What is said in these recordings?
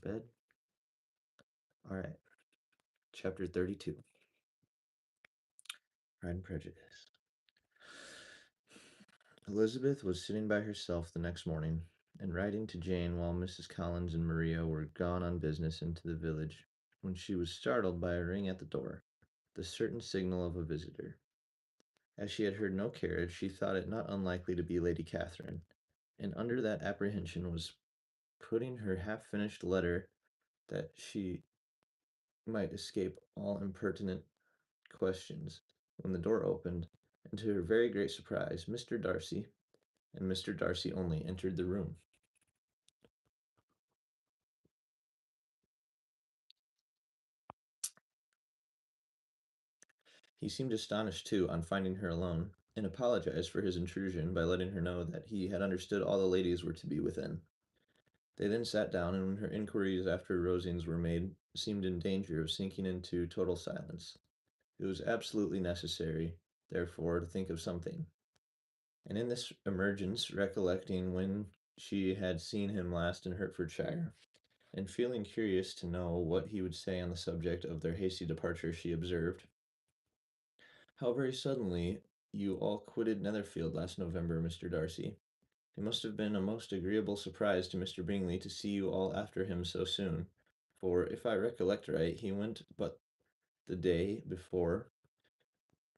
bed. All right, chapter 32. Pride and Prejudice. Elizabeth was sitting by herself the next morning and writing to Jane while Mrs. Collins and Maria were gone on business into the village when she was startled by a ring at the door, the certain signal of a visitor. As she had heard no carriage, she thought it not unlikely to be Lady Catherine, and under that apprehension was putting her half-finished letter that she might escape all impertinent questions when the door opened, and to her very great surprise, Mr. Darcy, and Mr. Darcy only, entered the room. He seemed astonished, too, on finding her alone, and apologized for his intrusion by letting her know that he had understood all the ladies were to be within. They then sat down, and when her inquiries after Rosings were made, seemed in danger of sinking into total silence. It was absolutely necessary, therefore, to think of something. And in this emergence, recollecting when she had seen him last in Hertfordshire, and feeling curious to know what he would say on the subject of their hasty departure, she observed, "How very suddenly you all quitted Netherfield last November, Mr. Darcy. It must have been a most agreeable surprise to Mr. Bingley to see you all after him so soon, for, if I recollect right, he went but the day before.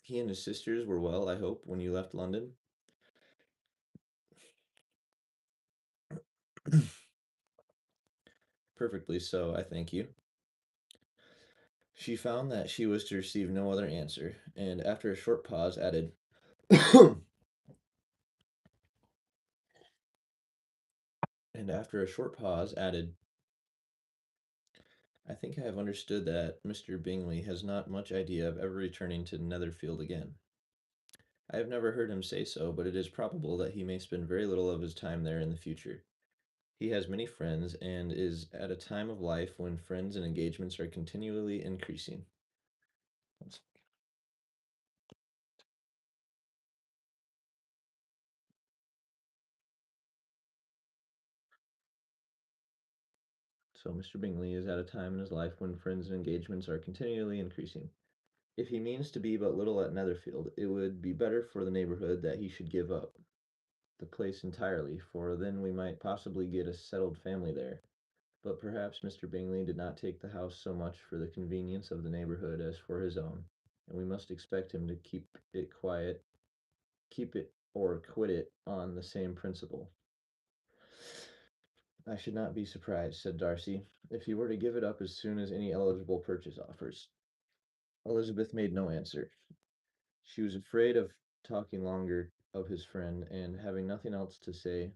He and his sisters were well, I hope, when you left London?" "Perfectly so, I thank you." She found that she was to receive no other answer, and after a short pause added, and after a short pause added, "I think I have understood that Mr. Bingley has not much idea of ever returning to Netherfield again. I have never heard him say so, but it is probable that he may spend very little of his time there in the future. He has many friends, and is at a time of life when friends and engagements are continually increasing." So Mr. Bingley is at a time in his life when friends and engagements are continually increasing. If he means to be but little at Netherfield, it would be better for the neighbourhood that he should give up the place entirely, for then we might possibly get a settled family there. But perhaps Mr. Bingley did not take the house so much for the convenience of the neighbourhood as for his own, and we must expect him to keep it or quit it on the same principle. "I should not be surprised," said Darcy, "if he were to give it up as soon as any eligible purchase offers." Elizabeth made no answer. She was afraid of talking longer of his friend, and having nothing else to say,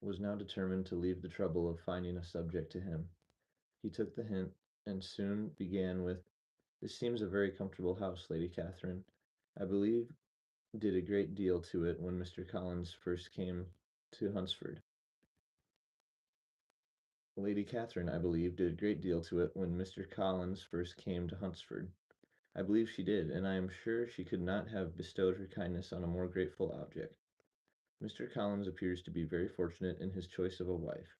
was now determined to leave the trouble of finding a subject to him. He took the hint, and soon began with, "This seems a very comfortable house, Lady Catherine. I believe did a great deal to it when Mr. Collins first came to Hunsford. Lady Catherine, I believe, did a great deal to it when Mr. Collins first came to Hunsford. I believe she did, and I am sure she could not have bestowed her kindness on a more grateful object. Mr. Collins appears to be very fortunate in his choice of a wife.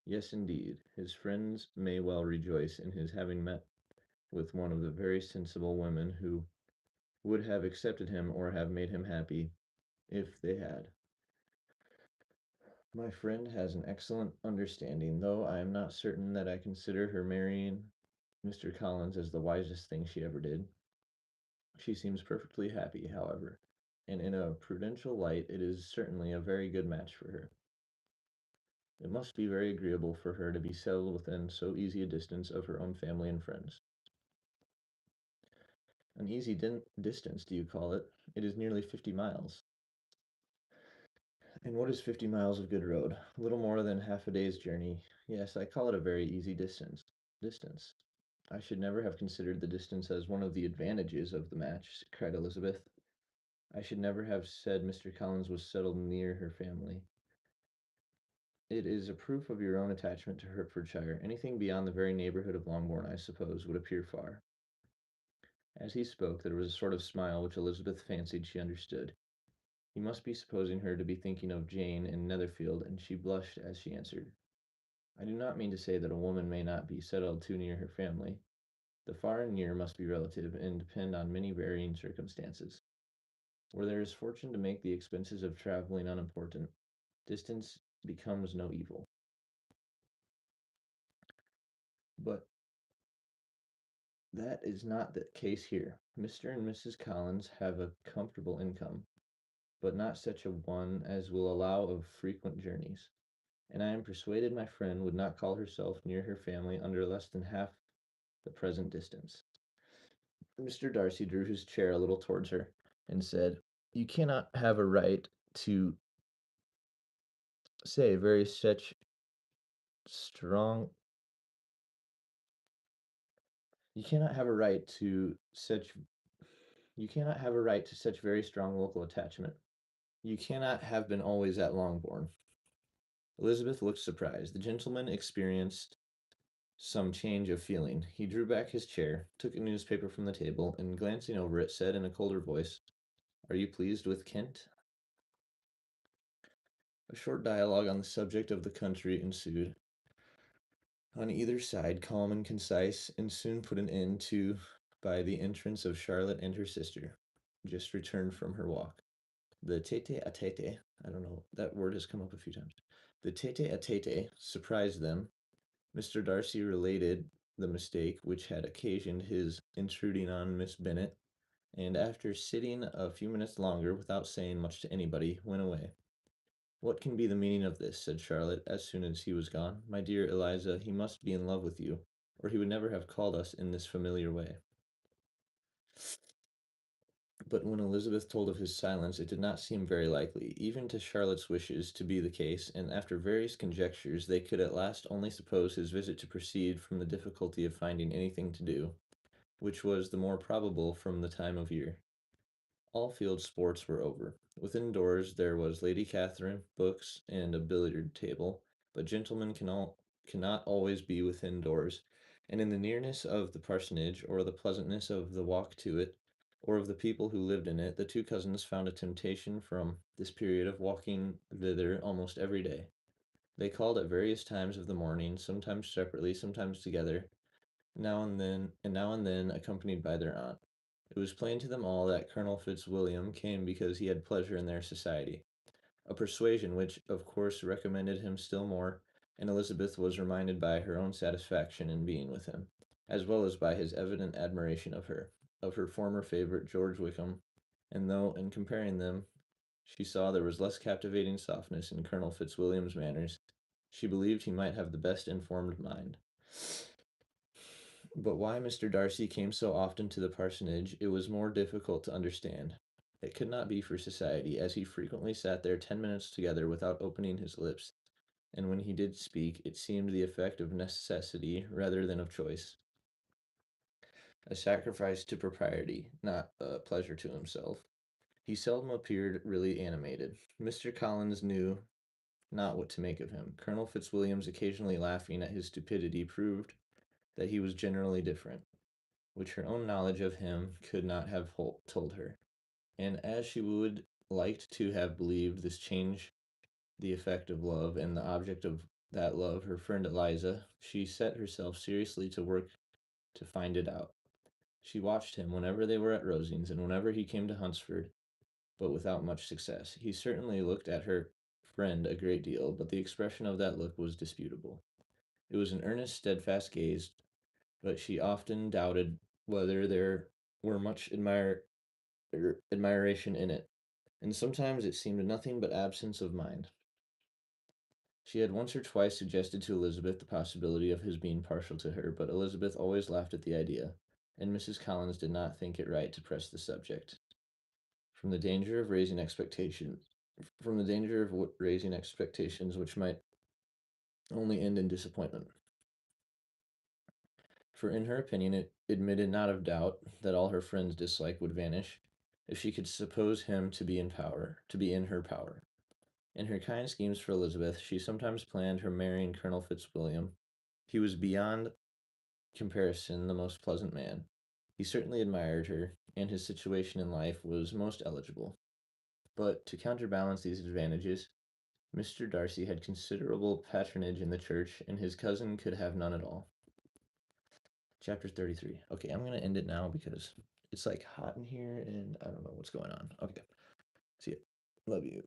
Yes, indeed, his friends may well rejoice in his having met with one of the very sensible women who would have accepted him or have made him happy if they had. My friend has an excellent understanding, though I am not certain that I consider her marrying Mr. Collins as the wisest thing she ever did. She seems perfectly happy, however, and in a prudential light it is certainly a very good match for her. It must be very agreeable for her to be settled within so easy a distance of her own family and friends." "An easy distance, do you call it? It is nearly 50 miles." "And what is 50 miles of good road? Little more than half a day's journey. Yes, I call it a very easy distance. I should never have considered the distance as one of the advantages of the match," cried Elizabeth. "I should never have said Mr. Collins was settled near her family. It is a proof of your own attachment to Hertfordshire. Anything beyond the very neighbourhood of Longbourn, I suppose, would appear far." As he spoke, there was a sort of smile which Elizabeth fancied she understood. He must be supposing her to be thinking of Jane in Netherfield, and she blushed as she answered, I do not mean to say that a woman may not be settled too near her family. The far and near must be relative and depend on many varying circumstances. Where there is fortune to make the expenses of traveling unimportant, distance becomes no evil. But that is not the case here. Mr. and Mrs. Collins have a comfortable income, but not such a one as will allow of frequent journeys, and I am persuaded my friend would not call herself near her family under less than half the present distance. Mr. Darcy drew his chair a little towards her and said, "You cannot have a right to say very such strong you cannot have a right to such you cannot have a right to such very strong local attachment. You cannot have been always at Longbourn." Elizabeth looked surprised. The gentleman experienced some change of feeling. He drew back his chair, took a newspaper from the table, and glancing over it, said in a colder voice, "Are you pleased with Kent?" A short dialogue on the subject of the country ensued, on either side, calm and concise, and soon put an end to by the entrance of Charlotte and her sister, just returned from her walk. The tete-a-tete, I don't know, that word has come up a few times. The tete-a-tete surprised them. Mr. Darcy related the mistake which had occasioned his intruding on Miss Bennet, and after sitting a few minutes longer without saying much to anybody, went away. "What can be the meaning of this?" said Charlotte, as soon as he was gone. "My dear Eliza, he must be in love with you, or he would never have called us in this familiar way." But when Elizabeth told of his silence, it did not seem very likely, even to Charlotte's wishes, to be the case, and after various conjectures, they could at last only suppose his visit to proceed from the difficulty of finding anything to do, which was the more probable from the time of year. All field sports were over. Within doors there was Lady Catherine, books, and a billiard table, but gentlemen cannot always be within doors, and in the nearness of the parsonage, or the pleasantness of the walk to it, or of the people who lived in it, the two cousins found a temptation from this period of walking thither almost every day. They called at various times of the morning, sometimes separately, sometimes together, now and then accompanied by their aunt. It was plain to them all that Colonel Fitzwilliam came because he had pleasure in their society, a persuasion which, of course, recommended him still more, and Elizabeth was reminded by her own satisfaction in being with him, as well as by his evident admiration of her former favorite George Wickham, and though, in comparing them, she saw there was less captivating softness in Colonel Fitzwilliam's manners, she believed he might have the best informed mind. But why Mr. Darcy came so often to the parsonage it was more difficult to understand. It could not be for society, as he frequently sat there 10 minutes together without opening his lips, and when he did speak, it seemed the effect of necessity rather than of choice, a sacrifice to propriety, not a pleasure to himself. He seldom appeared really animated. Mr. Collins knew not what to make of him. Colonel Fitzwilliam's occasionally laughing at his stupidity proved that he was generally different, which her own knowledge of him could not have told her. And as she would liked to have believed this change the effect of love, and the object of that love her friend Eliza, she set herself seriously to work to find it out. She watched him whenever they were at Rosings, and whenever he came to Hunsford, but without much success. He certainly looked at her friend a great deal, but the expression of that look was disputable. It was an earnest, steadfast gaze, but she often doubted whether there were much admiration in it, and sometimes it seemed nothing but absence of mind. She had once or twice suggested to Elizabeth the possibility of his being partial to her, but Elizabeth always laughed at the idea, and Mrs. Collins did not think it right to press the subject. From the danger of raising expectations, from the danger of raising expectations which might only end in disappointment. For in her opinion it admitted not of doubt that all her friend's dislike would vanish if she could suppose him to be in her power. In her kind schemes for Elizabeth, she sometimes planned her marrying Colonel Fitzwilliam. He was beyond comparison the most pleasant man. He certainly admired her, and his situation in life was most eligible. But to counterbalance these advantages, Mr. Darcy had considerable patronage in the church, and his cousin could have none at all. Chapter 33. Okay, I'm going to end it now because it's like hot in here and I don't know what's going on. Okay, see ya. Love you.